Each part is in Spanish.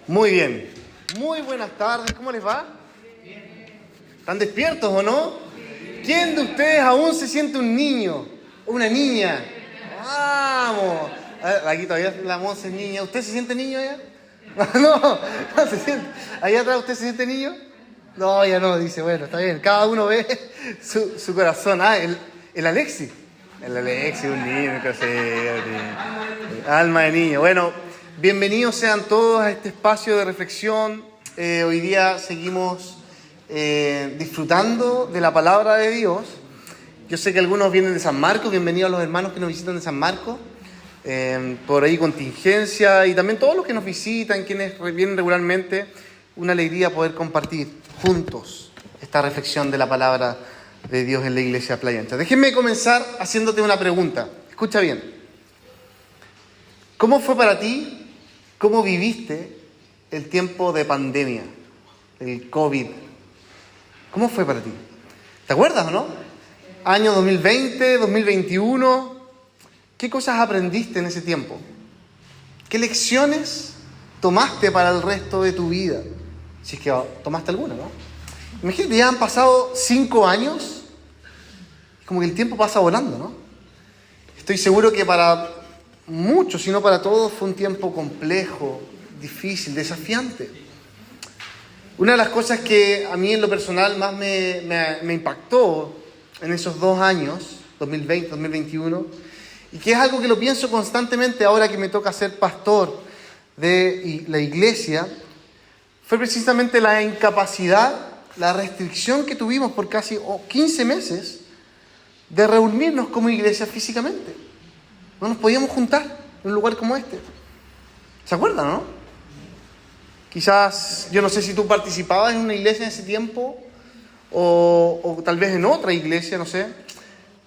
Muy bien. Muy buenas tardes. ¿Cómo les va? ¿Están despiertos o no? ¿Quién de ustedes aún se siente un niño? ¿O una niña? ¡Vamos! A ver, aquí todavía la Monse es niña. ¿Usted se siente niño ya? No se siente. ¿Allá atrás usted se siente niño? No, ya no, dice, bueno, está bien. Cada uno ve su corazón. El Alexi. El Alexi, un niño, que se... Alma de niño. Bueno, bienvenidos sean todos a este espacio de reflexión. Hoy día seguimos disfrutando de la palabra de Dios. Yo sé que algunos vienen de San Marcos. Bienvenidos a los hermanos que nos visitan de San Marcos. Por ahí contingencia y también todos los que nos visitan, quienes vienen regularmente. Una alegría poder compartir juntos esta reflexión de la palabra de Dios en la iglesia Playa Ancha. Déjenme comenzar haciéndote una pregunta. Escucha bien. ¿Cómo fue para ti? ¿Cómo viviste el tiempo de pandemia? El COVID. ¿Cómo fue para ti? ¿Te acuerdas o no? Año 2020, 2021. ¿Qué cosas aprendiste en ese tiempo? ¿Qué lecciones tomaste para el resto de tu vida? Si es que tomaste alguna, ¿no? Imagínate, ya han pasado 5 años. Como que el tiempo pasa volando, ¿no? Estoy seguro que para muchos, si no para todos, fue un tiempo complejo, difícil, desafiante. Una de las cosas que a mí en lo personal más me impactó en esos 2 años, 2020, 2021, y que es algo que lo pienso constantemente ahora que me toca ser pastor de la iglesia, fue precisamente la incapacidad, la restricción que tuvimos por casi 15 meses de reunirnos como iglesia físicamente. No nos podíamos juntar en un lugar como este. ¿Se acuerdan, no? Quizás, yo no sé si tú participabas en una iglesia en ese tiempo o tal vez en otra iglesia, no sé.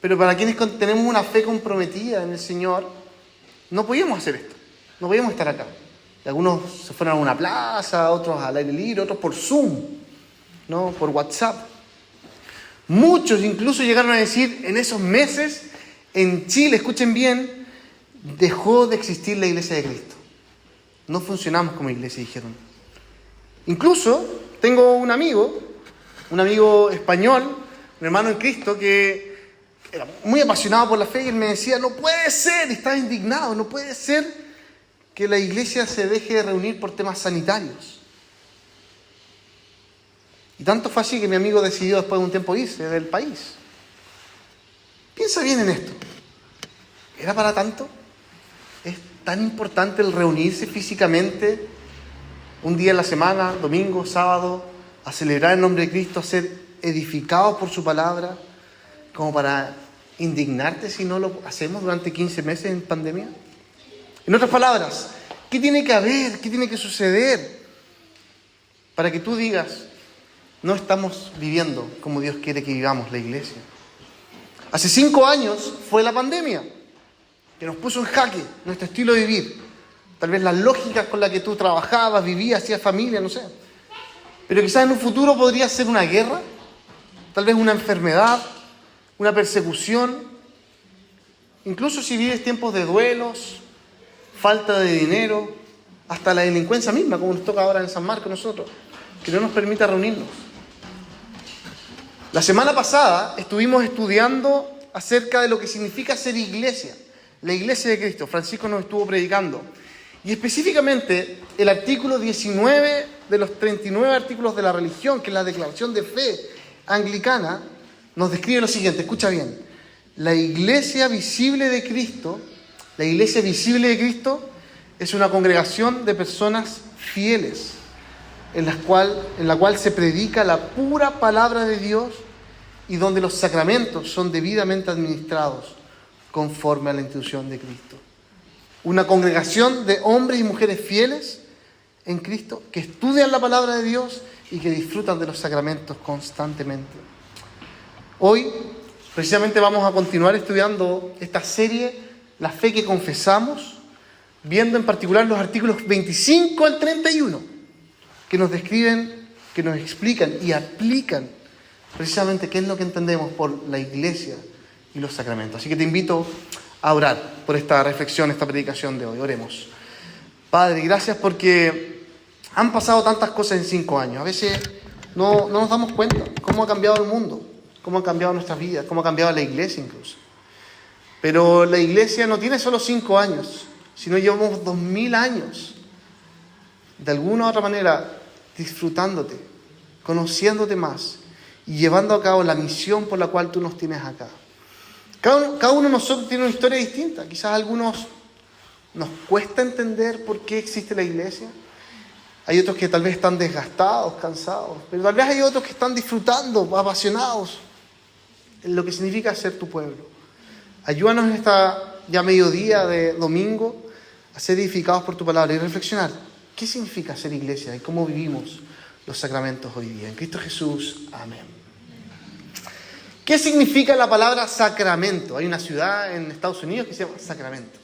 Pero para quienes tenemos una fe comprometida en el Señor, no podíamos hacer esto. No podíamos estar acá. Y algunos se fueron a una plaza, otros al aire libre, otros por Zoom, ¿no? Por WhatsApp. Muchos incluso llegaron a decir, en esos meses, en Chile, escuchen bien, dejó de existir la iglesia de Cristo. No funcionamos como iglesia, dijeron. Incluso tengo un amigo español, un hermano en Cristo, que era muy apasionado por la fe y él me decía, no puede ser, estaba indignado, no puede ser que la iglesia se deje de reunir por temas sanitarios. Y tanto fue así que mi amigo decidió después de un tiempo irse del país. Piensa bien en esto. ¿Era para tanto? ¿Es tan importante el reunirse físicamente un día en la semana, domingo, sábado, a celebrar el nombre de Cristo, a ser edificados por su palabra, como para indignarte si no lo hacemos durante 15 meses en pandemia? En otras palabras, ¿qué tiene que haber? ¿Qué tiene que suceder para que tú digas, no estamos viviendo como Dios quiere que vivamos la iglesia? Hace 5 años fue la pandemia, que nos puso en jaque nuestro estilo de vivir. Tal vez las lógicas con las que tú trabajabas, vivías, hacías familia, no sé. Pero quizás en un futuro podría ser una guerra, tal vez una enfermedad, una persecución. Incluso si vives tiempos de duelos, falta de dinero, hasta la delincuencia misma, como nos toca ahora en San Marcos nosotros, que no nos permita reunirnos. La semana pasada estuvimos estudiando acerca de lo que significa ser iglesia, la iglesia de Cristo. Francisco nos estuvo predicando. Y específicamente el artículo 19 de los 39 artículos de la religión, que es la declaración de fe anglicana, nos describe lo siguiente, escucha bien. La iglesia visible de Cristo es una congregación de personas fieles, en la cual se predica la pura palabra de Dios y donde los sacramentos son debidamente administrados conforme a la institución de Cristo. Una congregación de hombres y mujeres fieles en Cristo que estudian la palabra de Dios y que disfrutan de los sacramentos constantemente. Hoy, precisamente, vamos a continuar estudiando esta serie, La fe que confesamos, viendo en particular los artículos 25 al 31, que nos describen, que nos explican y aplican precisamente qué es lo que entendemos por la iglesia y los sacramentos. Así que te invito a orar por esta reflexión, esta predicación de hoy. Oremos. Padre, gracias porque Han pasado tantas cosas en 5 años. A veces no nos damos cuenta cómo ha cambiado el mundo, cómo ha cambiado nuestras vidas, cómo ha cambiado la iglesia incluso. Pero la iglesia no tiene solo 5 años, sino llevamos 2000 años, de alguna u otra manera, disfrutándote, conociéndote más y llevando a cabo la misión por la cual tú nos tienes acá. Cada uno de nosotros tiene una historia distinta. Quizás a algunos nos cuesta entender por qué existe la iglesia. Hay otros que tal vez están desgastados, cansados, pero tal vez hay otros que están disfrutando, apasionados en lo que significa ser tu pueblo. Ayúdanos en esta ya mediodía de domingo a ser edificados por tu palabra y reflexionar qué significa ser iglesia y cómo vivimos los sacramentos hoy día. En Cristo Jesús, amén. ¿Qué significa la palabra sacramento? Hay una ciudad en Estados Unidos que se llama Sacramento,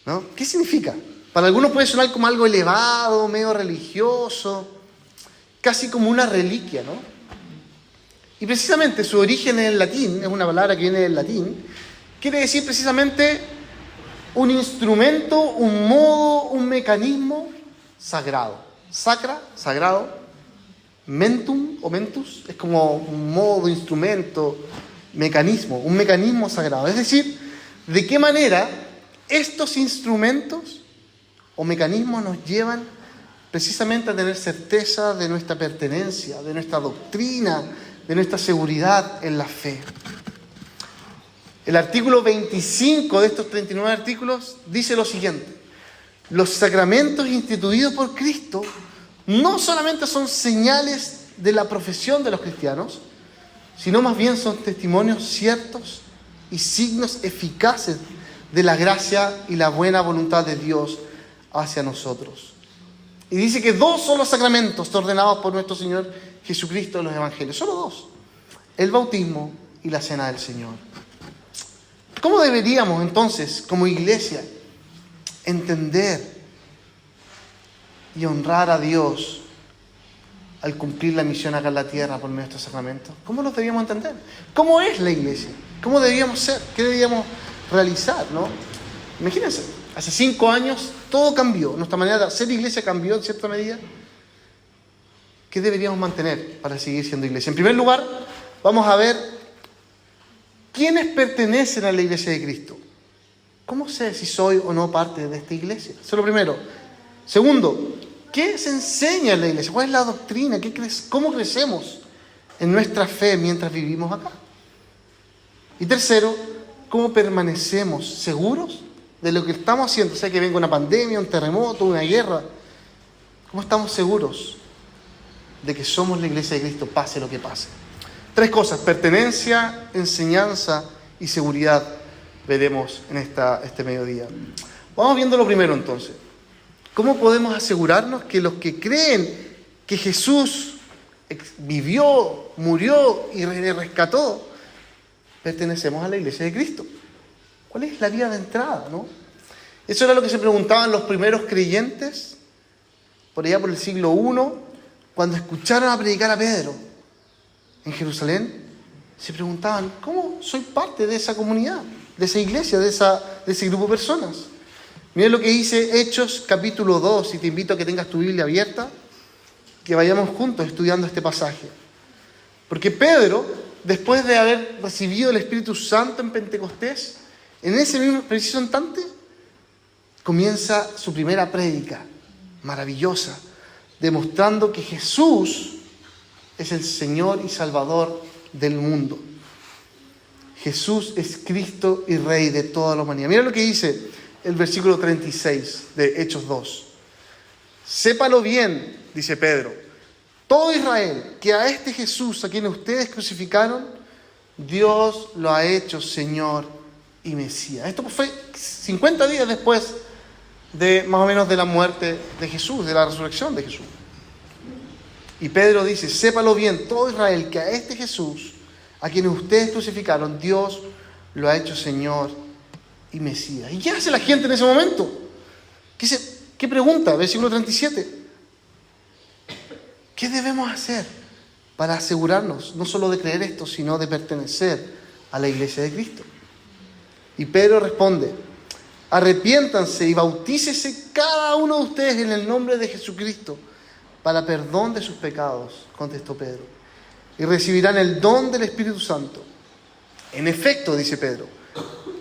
¿no? ¿Qué significa? Para algunos puede sonar como algo elevado, medio religioso, casi como una reliquia, ¿no? Y precisamente su origen en el latín, es una palabra que viene del latín, quiere decir precisamente un instrumento, un modo, un mecanismo sagrado. Sacra, sagrado, mentum o mentus, es como un modo, instrumento, mecanismo, un mecanismo sagrado. Es decir, de qué manera estos instrumentos o mecanismos nos llevan precisamente a tener certeza de nuestra pertenencia, de nuestra doctrina, de nuestra seguridad en la fe. El artículo 25 de estos 39 artículos dice lo siguiente: los sacramentos instituidos por Cristo no solamente son señales de la profesión de los cristianos, sino más bien son testimonios ciertos y signos eficaces de la gracia y la buena voluntad de Dios hacia nosotros. Y dice que 2 son los sacramentos ordenados por nuestro Señor Jesucristo en los Evangelios. Solo 2. El bautismo y la cena del Señor. ¿Cómo deberíamos entonces, como iglesia, entender y honrar a Dios al cumplir la misión acá en la tierra por medio de estos sacramentos? ¿Cómo los debíamos entender? ¿Cómo es la iglesia? ¿Cómo deberíamos ser? ¿Qué deberíamos realizar, no? Imagínense, hace 5 años todo cambió. Nuestra manera de hacer iglesia cambió en cierta medida. ¿Qué deberíamos mantener para seguir siendo iglesia? En primer lugar, vamos a ver quiénes pertenecen a la iglesia de Cristo. ¿Cómo sé si soy o no parte de esta iglesia? Eso es lo primero. Segundo, ¿qué se enseña en la iglesia? ¿Cuál es la doctrina? ¿Cómo crecemos en nuestra fe mientras vivimos acá? Y tercero, ¿cómo permanecemos seguros de lo que estamos haciendo? O sea, que venga una pandemia, un terremoto, una guerra. ¿Cómo estamos seguros de que somos la iglesia de Cristo, pase lo que pase? 3 cosas: pertenencia, enseñanza y seguridad, veremos en este mediodía. Vamos viendo lo primero entonces. ¿Cómo podemos asegurarnos que los que creen que Jesús vivió, murió y rescató, pertenecemos a la iglesia de Cristo? ¿Cuál es la vía de entrada, no? Eso era lo que se preguntaban los primeros creyentes, por allá por el siglo I, cuando escucharon a predicar a Pedro en Jerusalén. Se preguntaban: ¿cómo soy parte de esa comunidad, de esa iglesia, de ese grupo de personas? Miren lo que dice Hechos capítulo 2, y te invito a que tengas tu Biblia abierta, que vayamos juntos estudiando este pasaje. Porque Pedro, después de haber recibido el Espíritu Santo en Pentecostés, en ese mismo preciso instante, comienza su primera prédica maravillosa, demostrando que Jesús es el Señor y Salvador del mundo. Jesús es Cristo y Rey de toda la humanidad. Mira lo que dice el versículo 36 de Hechos 2. Sépalo bien, dice Pedro, todo Israel, que a este Jesús, a quien ustedes crucificaron, Dios lo ha hecho Señor y Mesías. Esto fue 50 días después de más o menos de la muerte de Jesús, de la resurrección de Jesús. Y Pedro dice: sépalo bien todo Israel, que a este Jesús, a quien ustedes crucificaron, Dios lo ha hecho Señor y Mesías. ¿Y qué hace la gente en ese momento? ¿Qué pregunta? Versículo 37. ¿Qué debemos hacer para asegurarnos no solo de creer esto, sino de pertenecer a la iglesia de Cristo? Y Pedro responde: arrepiéntanse y bautícese cada uno de ustedes en el nombre de Jesucristo para perdón de sus pecados, contestó Pedro, y recibirán el don del Espíritu Santo. En efecto, dice Pedro,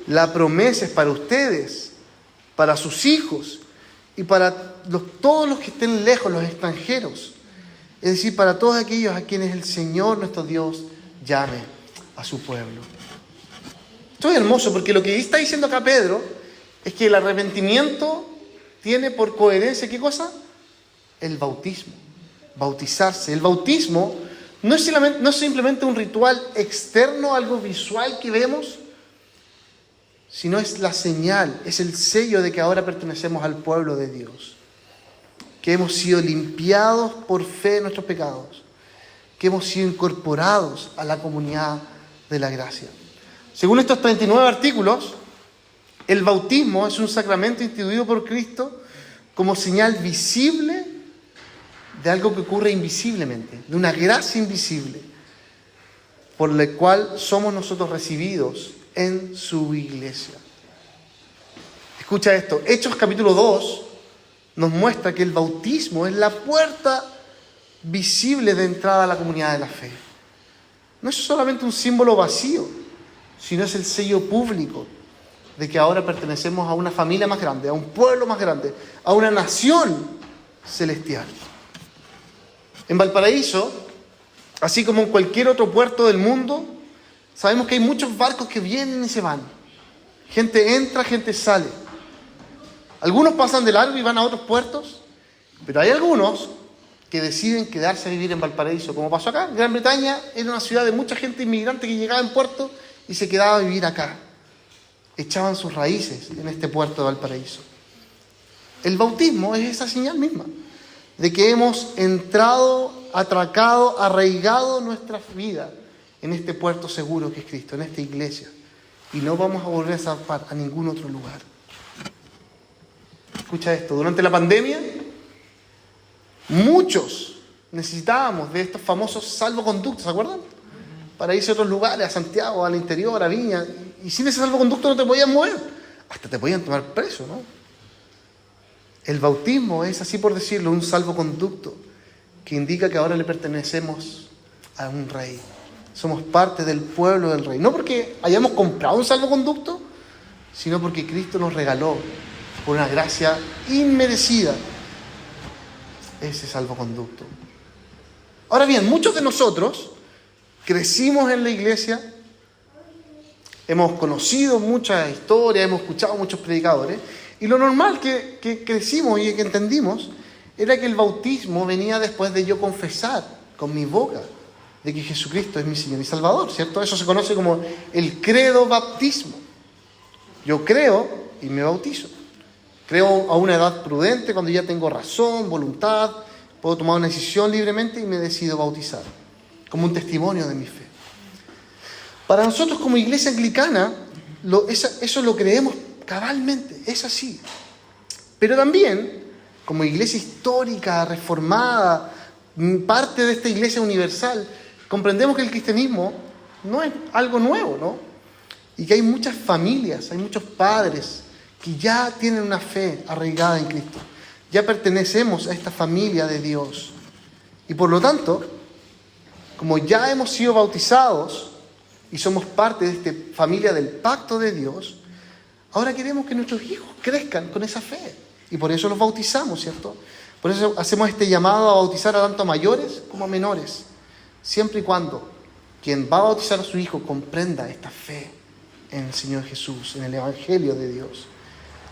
la promesa es para ustedes, para sus hijos y para todos los que estén lejos, los extranjeros. Es decir, para todos aquellos a quienes el Señor nuestro Dios llame a su pueblo. Esto es hermoso porque lo que está diciendo acá Pedro es que el arrepentimiento tiene por coherencia, ¿qué cosa? El bautismo, bautizarse. El bautismo no es simplemente un ritual externo, algo visual que vemos, sino es la señal, es el sello de que ahora pertenecemos al pueblo de Dios, que hemos sido limpiados por fe de nuestros pecados, que hemos sido incorporados a la comunidad de la gracia. Según estos 39 artículos, el bautismo es un sacramento instituido por Cristo como señal visible de algo que ocurre invisiblemente, de una gracia invisible, por la cual somos nosotros recibidos en su iglesia. Escucha esto, Hechos capítulo 2 nos muestra que el bautismo es la puerta visible de entrada a la comunidad de la fe. No es solamente un símbolo vacío, sino es el sello público de que ahora pertenecemos a una familia más grande, a un pueblo más grande, a una nación celestial. En Valparaíso, así como en cualquier otro puerto del mundo, sabemos que hay muchos barcos que vienen y se van. Gente entra, gente sale. Algunos pasan de largo y van a otros puertos, pero hay algunos que deciden quedarse a vivir en Valparaíso, como pasó acá. Gran Bretaña era una ciudad de mucha gente inmigrante que llegaba en puerto y se quedaba a vivir acá. Echaban sus raíces en este puerto de Valparaíso. El bautismo es esa señal misma de que hemos entrado, atracado, arraigado nuestra vida en este puerto seguro que es Cristo, en esta iglesia. Y no vamos a volver a zarpar a ningún otro lugar. Escucha esto, durante la pandemia, muchos necesitábamos de estos famosos salvoconductos, ¿se acuerdan? Para irse a otros lugares, a Santiago, al interior, a Viña. Y sin ese salvoconducto no te podías mover. Hasta te podían tomar preso, ¿no? El bautismo es, así por decirlo, un salvoconducto que indica que ahora le pertenecemos a un rey. Somos parte del pueblo del rey. No porque hayamos comprado un salvoconducto, sino porque Cristo nos regaló por una gracia inmerecida ese salvoconducto. Ahora bien, muchos de nosotros crecimos en la iglesia, hemos conocido muchas historias, hemos escuchado muchos predicadores, y lo normal que crecimos y que entendimos era que el bautismo venía después de yo confesar con mi boca de que Jesucristo es mi Señor y Salvador, ¿cierto? Eso se conoce como el credo bautismo. Yo creo y me bautizo. Creo a una edad prudente, cuando ya tengo razón, voluntad, puedo tomar una decisión libremente y me decido bautizar, como un testimonio de mi fe. Para nosotros como iglesia anglicana, eso lo creemos cabalmente, es así. Pero también, como iglesia histórica, reformada, parte de esta iglesia universal, comprendemos que el cristianismo no es algo nuevo, ¿no? Y que hay muchas familias, hay muchos padres que ya tienen una fe arraigada en Cristo. Ya pertenecemos a esta familia de Dios. Y por lo tanto, como ya hemos sido bautizados y somos parte de esta familia del pacto de Dios, ahora queremos que nuestros hijos crezcan con esa fe. Y por eso los bautizamos, ¿cierto? Por eso hacemos este llamado a bautizar a tanto a mayores como a menores. Siempre y cuando quien va a bautizar a su hijo comprenda esta fe en el Señor Jesús, en el Evangelio de Dios.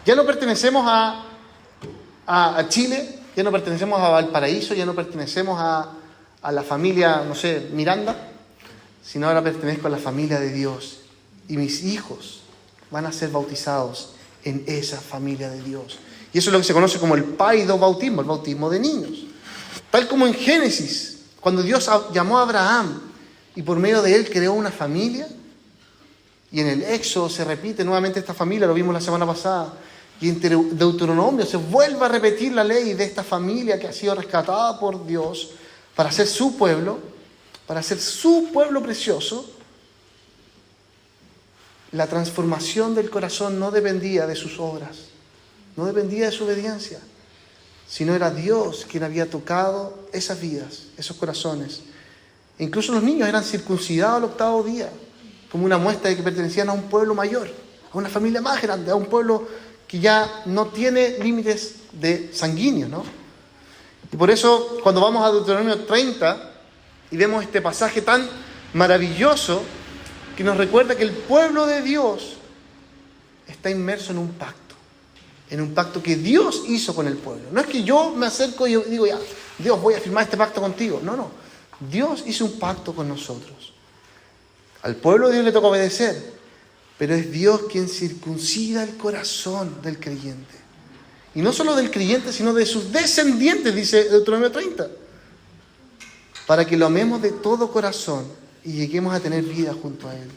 Ya no pertenecemos a Chile, ya no pertenecemos a Valparaíso, ya no pertenecemos a la familia, no sé, Miranda, sino ahora pertenezco a la familia de Dios. Y mis hijos van a ser bautizados en esa familia de Dios. Y eso es lo que se conoce como el paidobautismo, el bautismo de niños. Tal como en Génesis, cuando Dios llamó a Abraham y por medio de él creó una familia, y en el Éxodo se repite nuevamente esta familia, lo vimos la semana pasada, y en Deuteronomio se vuelve a repetir la ley de esta familia que ha sido rescatada por Dios para ser su pueblo precioso. la transformación del corazón no dependía de sus obras, no dependía de su obediencia, sino era Dios quien había tocado esas vidas, esos corazones. E incluso los niños eran circuncidados al 8º día, como una muestra de que pertenecían a un pueblo mayor, a una familia más grande, a un pueblo que ya no tiene límites de sanguíneos, ¿no? Y por eso, cuando vamos a Deuteronomio 30 y vemos este pasaje tan maravilloso que nos recuerda que el pueblo de Dios está inmerso en un pacto que Dios hizo con el pueblo. No es que yo me acerco y digo, ya, Dios, voy a firmar este pacto contigo. No. Dios hizo un pacto con nosotros. Al pueblo de Dios le toca obedecer, pero es Dios quien circuncida el corazón del creyente. Y no solo del creyente, sino de sus descendientes, dice Deuteronomio 30. Para que lo amemos de todo corazón y lleguemos a tener vida junto a Él.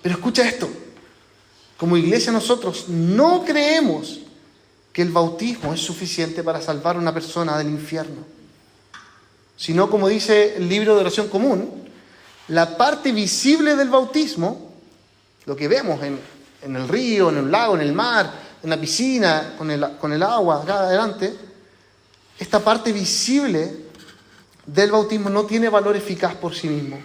Pero escucha esto. Como iglesia nosotros no creemos que el bautismo es suficiente para salvar a una persona del infierno. Sino, como dice el libro de oración común, la parte visible del bautismo, lo que vemos en el río, en el lago, en el mar, en la piscina, con el agua acá adelante, esta parte visible del bautismo no tiene valor eficaz por sí mismo,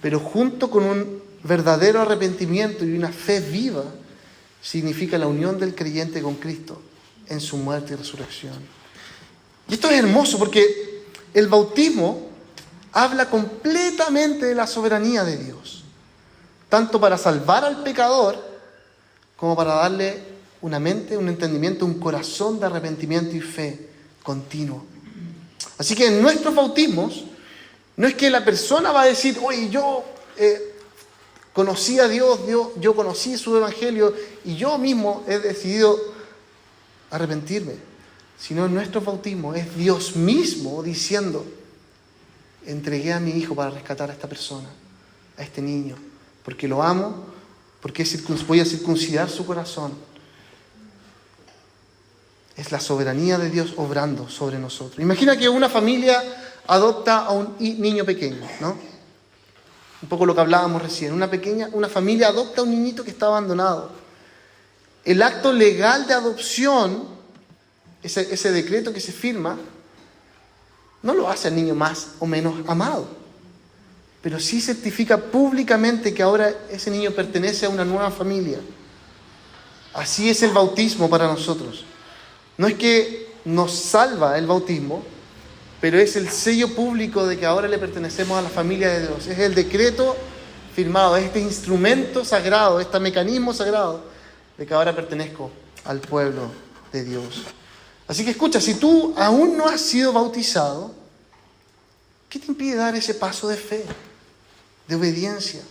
pero junto con un verdadero arrepentimiento y una fe viva, significa la unión del creyente con Cristo en su muerte y resurrección. Y esto es hermoso porque el bautismo habla completamente de la soberanía de Dios, tanto para salvar al pecador como para darle una mente, un entendimiento, un corazón de arrepentimiento y fe continuo. Así que en nuestros bautismos no es que la persona va a decir, oye, yo conocí a Dios, yo conocí su evangelio y yo mismo he decidido arrepentirme, sino en nuestros bautismos es Dios mismo diciendo, entregué a mi hijo para rescatar a esta persona, a este niño, porque lo amo, porque voy a circuncidar su corazón. Es la soberanía de Dios obrando sobre nosotros. Imagina que una familia adopta a un niño pequeño, ¿no? Un poco lo que hablábamos recién. Una familia adopta a un niñito que está abandonado. El acto legal de adopción, ese decreto que se firma, no lo hace al niño más o menos amado, pero sí certifica públicamente que ahora ese niño pertenece a una nueva familia. Así es el bautismo para nosotros. No es que nos salva el bautismo, pero es el sello público de que ahora le pertenecemos a la familia de Dios. Es el decreto firmado, es este instrumento sagrado, este mecanismo sagrado de que ahora pertenezco al pueblo de Dios. Así que escucha, si tú aún no has sido bautizado, ¿qué te impide dar ese paso de fe, de obediencia?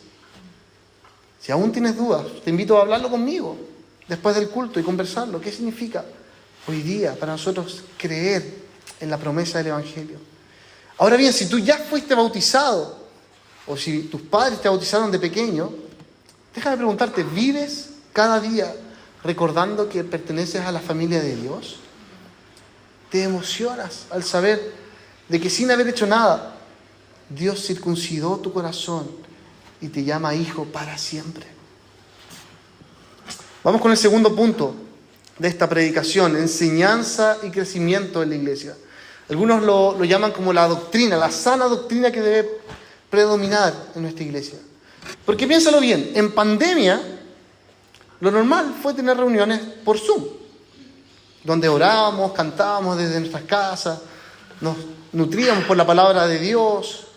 Si aún tienes dudas, te invito a hablarlo conmigo después del culto y conversarlo. ¿Qué significa hoy día para nosotros creer en la promesa del Evangelio? Ahora bien, si tú ya fuiste bautizado, o si tus padres te bautizaron de pequeño, déjame preguntarte, ¿vives cada día recordando que perteneces a la familia de Dios? ¿Te emocionas al saber de que sin haber hecho nada, Dios circuncidó tu corazón y te llama hijo para siempre? Vamos con el segundo punto de esta predicación, enseñanza y crecimiento en la iglesia. Algunos lo llaman como la doctrina, la sana doctrina que debe predominar en nuestra iglesia. Porque piénsalo bien, en pandemia lo normal fue tener reuniones por Zoom, donde orábamos, cantábamos desde nuestras casas, nos nutríamos por la palabra de Dios.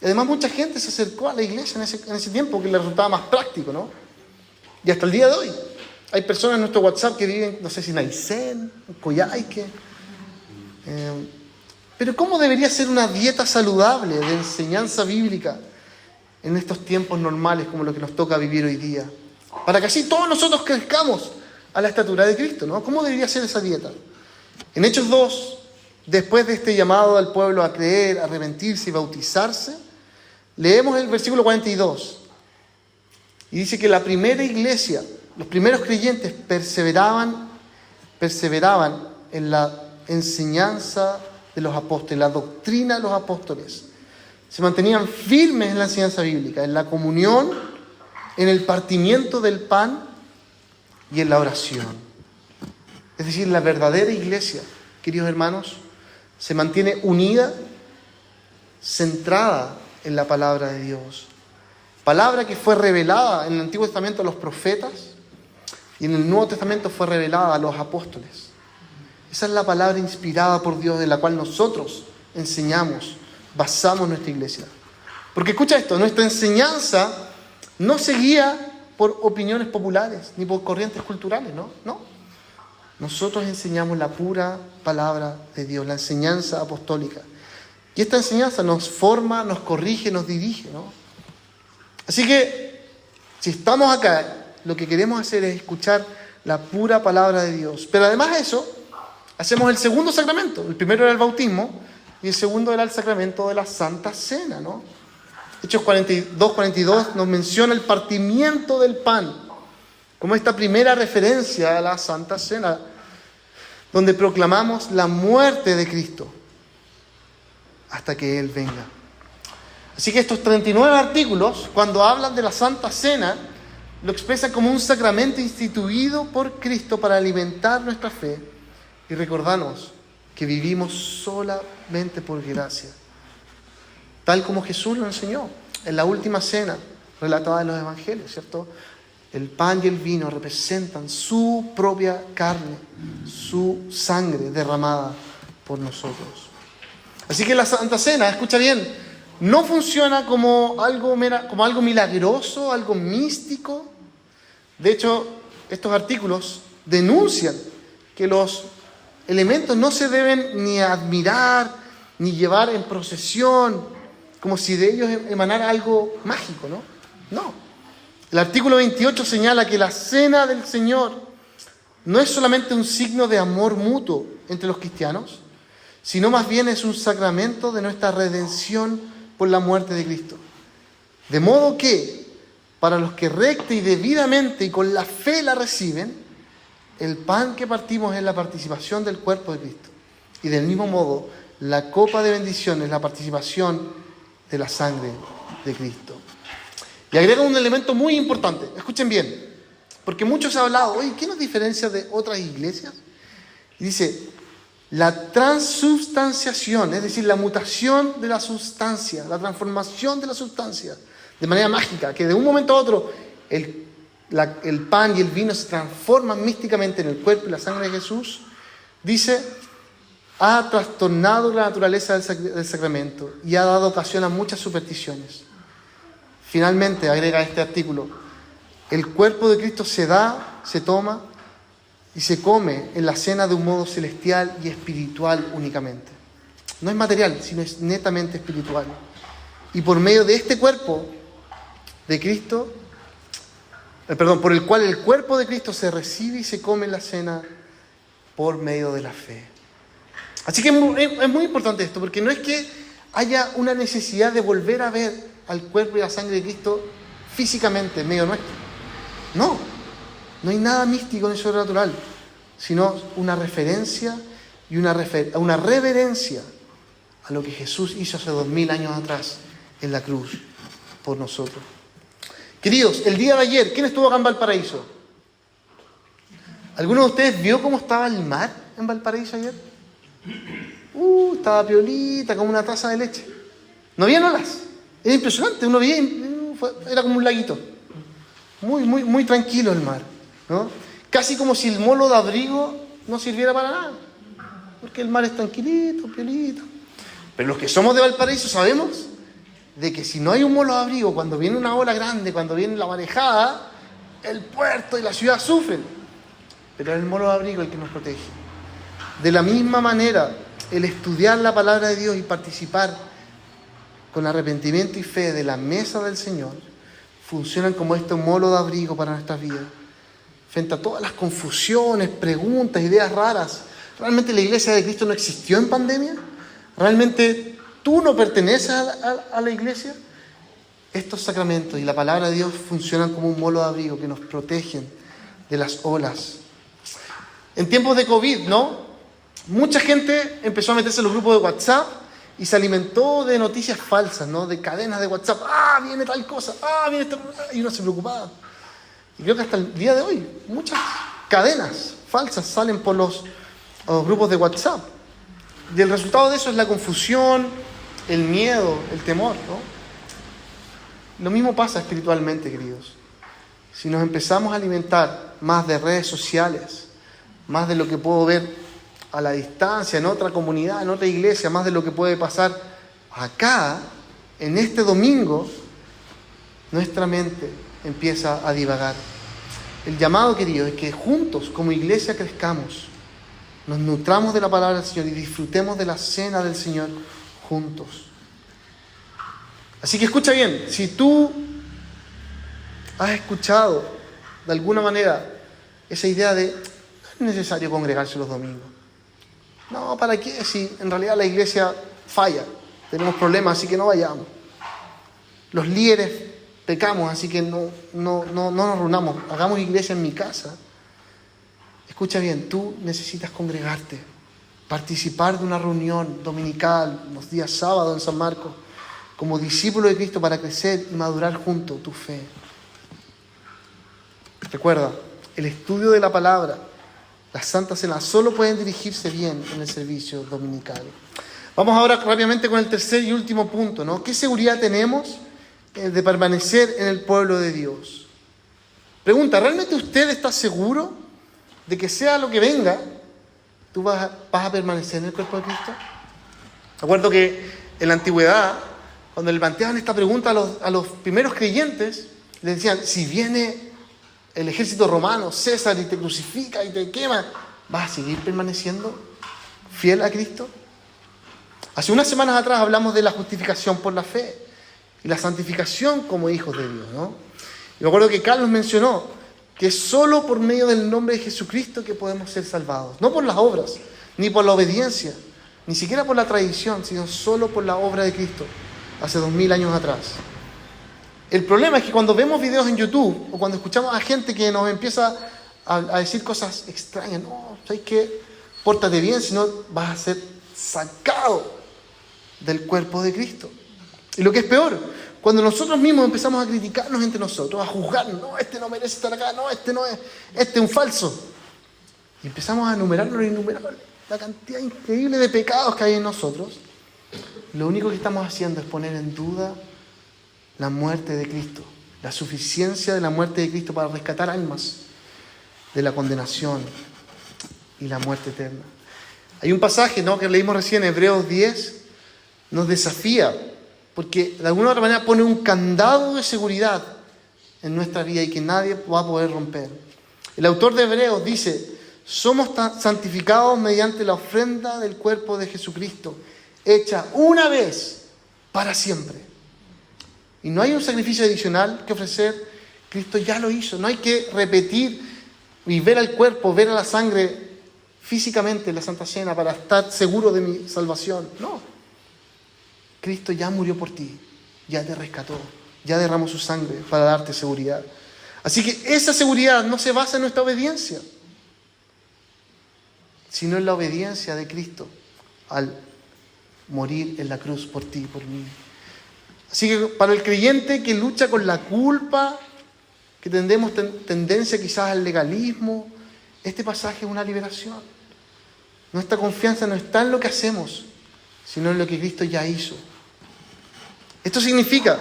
Y además mucha gente se acercó a la iglesia en ese tiempo, que le resultaba más práctico, ¿no? Y hasta el día de hoy hay personas en nuestro WhatsApp que viven, no sé si en Aysén, en Coyhaique. Pero ¿cómo debería ser una dieta saludable de enseñanza bíblica en estos tiempos normales como lo que nos toca vivir hoy día? Para que así todos nosotros crezcamos a la estatura de Cristo, ¿no? ¿Cómo debería ser esa dieta? En Hechos 2, después de este llamado al pueblo a creer, a arrepentirse y bautizarse, leemos el versículo 42. Y dice que la primera iglesia, los primeros creyentes perseveraban en la enseñanza de los apóstoles, la doctrina de los apóstoles. Se mantenían firmes en la enseñanza bíblica, en la comunión, en el partimiento del pan y en la oración. Es decir, la verdadera iglesia, queridos hermanos, se mantiene unida, centrada en la palabra de Dios. Palabra que fue revelada en el Antiguo Testamento a los profetas y en el Nuevo Testamento fue revelada a los apóstoles. Esa es la palabra inspirada por Dios, de la cual nosotros enseñamos, basamos nuestra iglesia. Porque escucha esto, nuestra enseñanza no se guía por opiniones populares ni por corrientes culturales, no. Nosotros enseñamos la pura palabra de Dios, la enseñanza apostólica. Y esta enseñanza nos forma, nos corrige, nos dirige, ¿no? Así que, si estamos acá, lo que queremos hacer es escuchar la pura palabra de Dios. Pero además de eso, hacemos el segundo sacramento. El primero era el bautismo y el segundo era el sacramento de la Santa Cena, ¿no? Hechos 42 nos menciona el partimiento del pan, como esta primera referencia a la Santa Cena, donde proclamamos la muerte de Cristo hasta que Él venga. Así que estos 39 artículos, cuando hablan de la Santa Cena, lo expresan como un sacramento instituido por Cristo para alimentar nuestra fe y recordarnos que vivimos solamente por gracia, tal como Jesús lo enseñó en la última cena relatada en los evangelios, ¿cierto? El pan y el vino representan su propia carne, su sangre derramada por nosotros. Así que la Santa Cena, escucha bien, no funciona como algo milagroso, algo místico. De hecho, estos artículos denuncian que los elementos no se deben ni admirar, ni llevar en procesión, como si de ellos emanara algo mágico, ¿no? No. El artículo 28 señala que la cena del Señor no es solamente un signo de amor mutuo entre los cristianos, sino más bien es un sacramento de nuestra redención por la muerte de Cristo. De modo que, para los que recta y debidamente y con la fe la reciben, el pan que partimos es la participación del cuerpo de Cristo. Y del mismo modo, la copa de bendición es la participación de la sangre de Cristo. Y agrega un elemento muy importante. Escuchen bien, porque muchos han hablado, oye, ¿qué nos diferencia de otras iglesias? Y dice, la transubstanciación, es decir, la mutación de la sustancia, la transformación de la sustancia, de manera mágica, que de un momento a otro el pan y el vino se transforman místicamente en el cuerpo y la sangre de Jesús, dice, ha trastornado la naturaleza del sacramento y ha dado ocasión a muchas supersticiones. Finalmente, agrega este artículo, el cuerpo de Cristo se da, se toma y se come en la cena de un modo celestial y espiritual únicamente. No es material, sino es netamente espiritual. Y por medio de este cuerpo de Cristo, por el cual el cuerpo de Cristo se recibe y se come en la cena por medio de la fe. Así que es muy importante esto, porque no es que haya una necesidad de volver a ver al cuerpo y la sangre de Cristo físicamente en medio nuestro. No hay nada místico ni sobrenatural, sino una referencia y una reverencia a lo que Jesús hizo hace 2000 años atrás en la cruz por nosotros. Queridos, el día de ayer, ¿quién estuvo acá en Valparaíso? ¿Alguno de ustedes vio cómo estaba el mar en Valparaíso ayer? Estaba piolita, como una taza de leche. No había olas. Era impresionante, uno veía, era como un laguito. Muy tranquilo el mar, ¿no? Casi como si el molo de abrigo no sirviera para nada. Porque el mar es tranquilito, piolito. Pero los que somos de Valparaíso sabemos de que si no hay un molo de abrigo, cuando viene una ola grande, cuando viene la marejada, el puerto y la ciudad sufren. Pero es el molo de abrigo el que nos protege. De la misma manera, el estudiar la palabra de Dios y participar con arrepentimiento y fe de la mesa del Señor funcionan como este molo de abrigo para nuestras vidas. Frente a todas las confusiones, preguntas, ideas raras. ¿Realmente la iglesia de Cristo no existió en pandemia? ¿Realmente tú no perteneces a la iglesia? Estos sacramentos y la palabra de Dios funcionan como un molo de abrigo que nos protegen de las olas. En tiempos de COVID, ¿no? Mucha gente empezó a meterse en los grupos de WhatsApp y se alimentó de noticias falsas, ¿no? De cadenas de WhatsApp. ¡Ah, viene tal cosa! ¡Ah, viene esto! Y uno se preocupaba. Y creo que hasta el día de hoy muchas cadenas falsas salen por los grupos de WhatsApp. Y el resultado de eso es la confusión, el miedo, el temor, ¿no? Lo mismo pasa espiritualmente, queridos. Si nos empezamos a alimentar más de redes sociales, más de lo que puedo ver a la distancia, en otra comunidad, en otra iglesia, más de lo que puede pasar acá, en este domingo, nuestra mente empieza a divagar. El llamado, querido, es que juntos, como iglesia, crezcamos, nos nutramos de la palabra del Señor y disfrutemos de la cena del Señor juntos. Así que escucha bien, si tú has escuchado de alguna manera esa idea de no es necesario congregarse los domingos. No, ¿para qué? Si en realidad la iglesia falla, tenemos problemas, así que no vayamos. Los líderes pecamos, así que no nos reunamos, hagamos iglesia en mi casa. Escucha bien, tú necesitas congregarte, participar de una reunión dominical, los días sábados en San Marcos, como discípulo de Cristo para crecer y madurar junto tu fe. Recuerda, el estudio de la palabra, la Santa Cena, solo pueden dirigirse bien en el servicio dominical. Vamos ahora rápidamente con el tercer y último punto, ¿no? ¿Qué seguridad tenemos de permanecer en el pueblo de Dios? Pregunta, ¿realmente usted está seguro de que sea lo que venga, tú vas a permanecer en el cuerpo de Cristo? Recuerdo que en la antigüedad, cuando le planteaban esta pregunta a los primeros creyentes, les decían, si viene el ejército romano, César, y te crucifica y te quema, ¿vas a seguir permaneciendo fiel a Cristo? Hace unas semanas atrás hablamos de la justificación por la fe y la santificación como hijos de Dios, ¿no? Y me acuerdo que Carlos mencionó que es solo por medio del nombre de Jesucristo que podemos ser salvados. No por las obras, ni por la obediencia, ni siquiera por la tradición, sino solo por la obra de Cristo, hace 2000 años atrás. El problema es que cuando vemos videos en YouTube o cuando escuchamos a gente que nos empieza a decir cosas extrañas, no, ¿sabes qué? Pórtate bien, si no vas a ser sacado del cuerpo de Cristo. Y lo que es peor, cuando nosotros mismos empezamos a criticarnos entre nosotros, a juzgarnos, no, este no merece estar acá, no, este no es, este es un falso. Y empezamos a enumerar lo innumerable, la cantidad increíble de pecados que hay en nosotros. Lo único que estamos haciendo es poner en duda la muerte de Cristo, la suficiencia de la muerte de Cristo para rescatar almas de la condenación y la muerte eterna. Hay un pasaje, ¿no?, que leímos recién, Hebreos 10, nos desafía, porque de alguna u otra manera pone un candado de seguridad en nuestra vida y que nadie va a poder romper. El autor de Hebreos dice, somos santificados mediante la ofrenda del cuerpo de Jesucristo, hecha una vez para siempre. Y no hay un sacrificio adicional que ofrecer, Cristo ya lo hizo. No hay que repetir y ver al cuerpo, ver a la sangre físicamente en la Santa Cena para estar seguro de mi salvación. No. Cristo ya murió por ti, ya te rescató, ya derramó su sangre para darte seguridad. Así que esa seguridad no se basa en nuestra obediencia, sino en la obediencia de Cristo al morir en la cruz por ti y por mí. Así que para el creyente que lucha con la culpa, que tenemos tendencia quizás al legalismo, este pasaje es una liberación. Nuestra confianza no está en lo que hacemos, sino en lo que Cristo ya hizo. Esto significa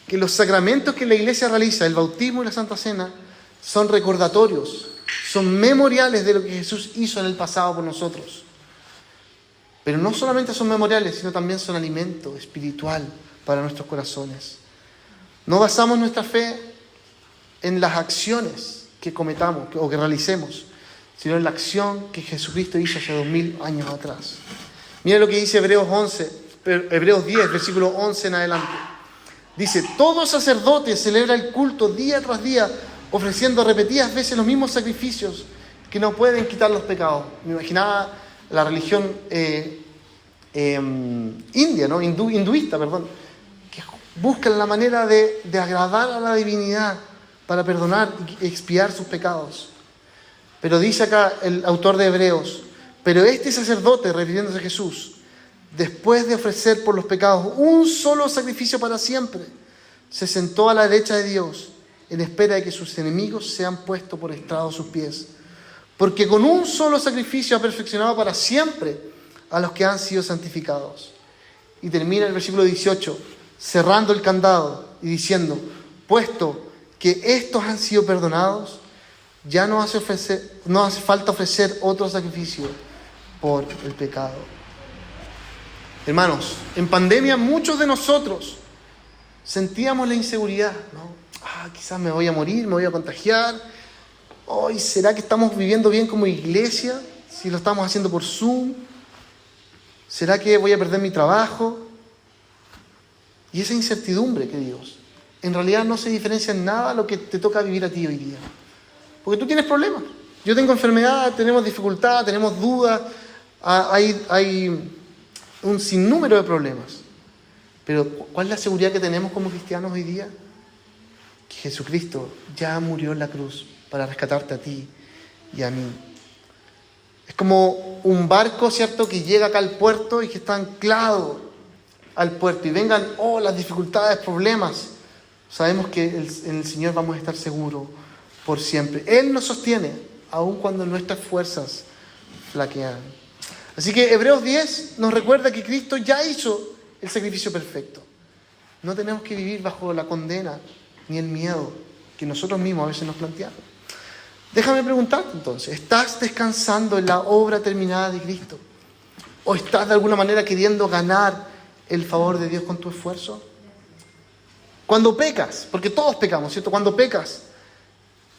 que los sacramentos que la Iglesia realiza, el bautismo y la Santa Cena, son recordatorios, son memoriales de lo que Jesús hizo en el pasado por nosotros. Pero no solamente son memoriales, sino también son alimento espiritual para nuestros corazones. No basamos nuestra fe en las acciones que cometamos o que realicemos, sino en la acción que Jesucristo hizo hace 2000 años atrás. Mira lo que dice Hebreos 10, versículo 11 en adelante. Dice, todo sacerdote celebra el culto día tras día, ofreciendo repetidas veces los mismos sacrificios que no pueden quitar los pecados. Me imaginaba la religión india, ¿no? hinduista, que buscan la manera de agradar a la divinidad para perdonar y expiar sus pecados. Pero dice acá el autor de Hebreos, pero este sacerdote, refiriéndose a Jesús, después de ofrecer por los pecados un solo sacrificio para siempre, se sentó a la derecha de Dios en espera de que sus enemigos sean puestos por estrado a sus pies. Porque con un solo sacrificio ha perfeccionado para siempre a los que han sido santificados. Y termina el versículo 18, cerrando el candado y diciendo, puesto que estos han sido perdonados, ya no hace falta ofrecer otro sacrificio por el pecado. Hermanos, en pandemia muchos de nosotros sentíamos la inseguridad, ¿no? Quizás me voy a morir, me voy a contagiar. Hoy, ¿será que estamos viviendo bien como iglesia? Si lo estamos haciendo por Zoom. ¿Será que voy a perder mi trabajo? Y esa incertidumbre, queridos, en realidad no se diferencia en nada a lo que te toca vivir a ti hoy día. Porque tú tienes problemas. Yo tengo enfermedad, tenemos dificultad, tenemos dudas. Hay un sinnúmero de problemas. Pero ¿cuál es la seguridad que tenemos como cristianos hoy día? Que Jesucristo ya murió en la cruz para rescatarte a ti y a mí. Es como un barco, ¿cierto?, que llega acá al puerto y que está anclado al puerto. Y vengan, las dificultades, problemas. Sabemos que en el Señor vamos a estar seguros por siempre. Él nos sostiene, aun cuando nuestras fuerzas flaquean. Así que Hebreos 10 nos recuerda que Cristo ya hizo el sacrificio perfecto. No tenemos que vivir bajo la condena ni el miedo que nosotros mismos a veces nos planteamos. Déjame preguntarte entonces, ¿estás descansando en la obra terminada de Cristo? ¿O estás de alguna manera queriendo ganar el favor de Dios con tu esfuerzo? Cuando pecas, porque todos pecamos, ¿cierto? Cuando pecas,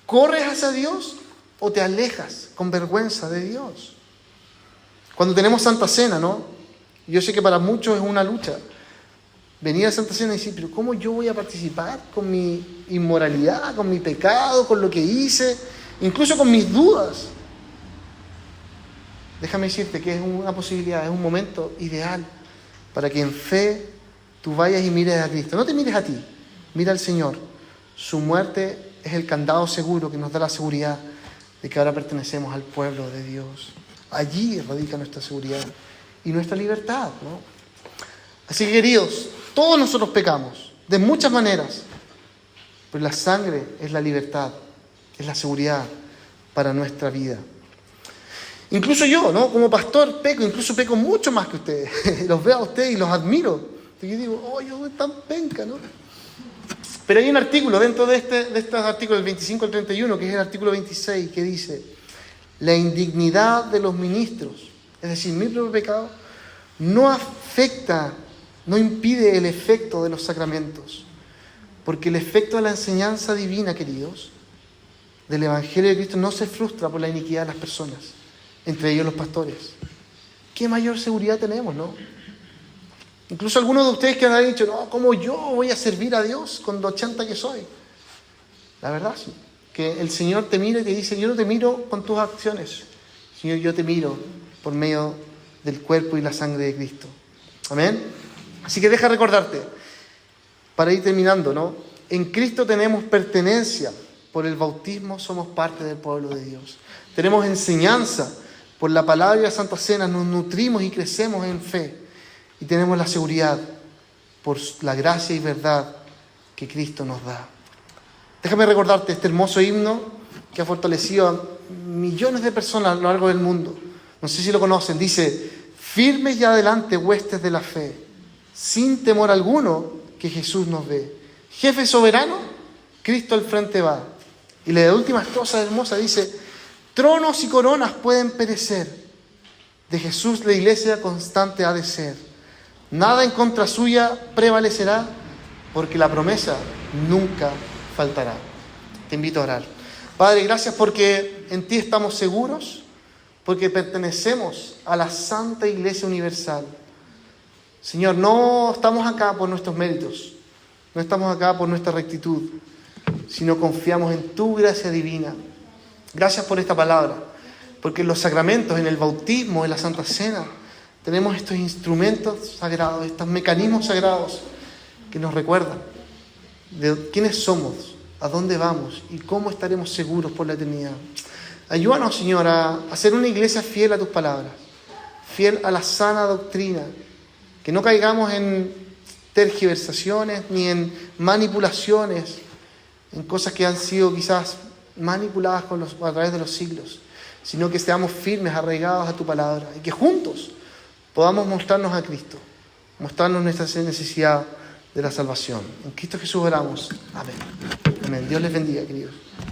¿corres hacia Dios o te alejas con vergüenza de Dios? Cuando tenemos Santa Cena, ¿no? Yo sé que para muchos es una lucha. Venir a Santa Cena y decir, pero ¿cómo yo voy a participar con mi inmoralidad, con mi pecado, con lo que hice, incluso con mis dudas? Déjame decirte que es una posibilidad, es un momento ideal para que en fe tú vayas y mires a Cristo. No te mires a ti, mira al Señor. Su muerte es el candado seguro que nos da la seguridad de que ahora pertenecemos al pueblo de Dios. Allí radica nuestra seguridad y nuestra libertad, ¿no? Así que, queridos, todos nosotros pecamos de muchas maneras, pero la sangre es la libertad, es la seguridad para nuestra vida. Incluso yo, ¿no? Como pastor peco, incluso peco mucho más que ustedes. Los veo a ustedes y los admiro. Y yo digo, yo soy tan penca, ¿no? Pero hay un artículo dentro de estos artículos, el 25 al 31, que es el artículo 26, que dice, la indignidad de los ministros, es decir, mi propio pecado, no afecta, no impide el efecto de los sacramentos. Porque el efecto de la enseñanza divina, queridos, del Evangelio de Cristo no se frustra por la iniquidad de las personas, entre ellos los pastores. ¿Qué mayor seguridad tenemos, no? Incluso algunos de ustedes que han dicho, no, ¿cómo yo voy a servir a Dios con lo chanta que soy? La verdad, sí, que el Señor te mira y te dice, yo no te miro con tus acciones, Señor, yo te miro por medio del cuerpo y la sangre de Cristo. Amén. Así que deja recordarte, para ir terminando, ¿no? En Cristo tenemos pertenencia. Por el bautismo somos parte del pueblo de Dios. Tenemos enseñanza. Por la palabra y la Santa Cena nos nutrimos y crecemos en fe. Y tenemos la seguridad por la gracia y verdad que Cristo nos da. Déjame recordarte este hermoso himno que ha fortalecido a millones de personas a lo largo del mundo. No sé si lo conocen. Dice, firmes y adelante huestes de la fe, sin temor alguno que Jesús nos ve. Jefe soberano, Cristo al frente va. Y la última estrofa hermosa dice, tronos y coronas pueden perecer, de Jesús la iglesia constante ha de ser. Nada en contra suya prevalecerá, porque la promesa nunca faltará. Te invito a orar. Padre, gracias porque en ti estamos seguros, porque pertenecemos a la Santa Iglesia Universal. Señor, no estamos acá por nuestros méritos, no estamos acá por nuestra rectitud, sino confiamos en tu gracia divina. Gracias por esta palabra, porque en los sacramentos, en el bautismo, en la Santa Cena, tenemos estos instrumentos sagrados, estos mecanismos sagrados que nos recuerdan de quiénes somos, a dónde vamos y cómo estaremos seguros por la eternidad. Ayúdanos, Señor, a ser una iglesia fiel a tus palabras, fiel a la sana doctrina Que no caigamos en tergiversaciones ni en manipulaciones, en cosas que han sido quizás manipuladas a través de los siglos, sino que seamos firmes, arraigados a tu palabra y que juntos podamos mostrarnos a Cristo, mostrarnos nuestra necesidad de la salvación. En Cristo Jesús oramos. Amén. Amén. Dios les bendiga, queridos.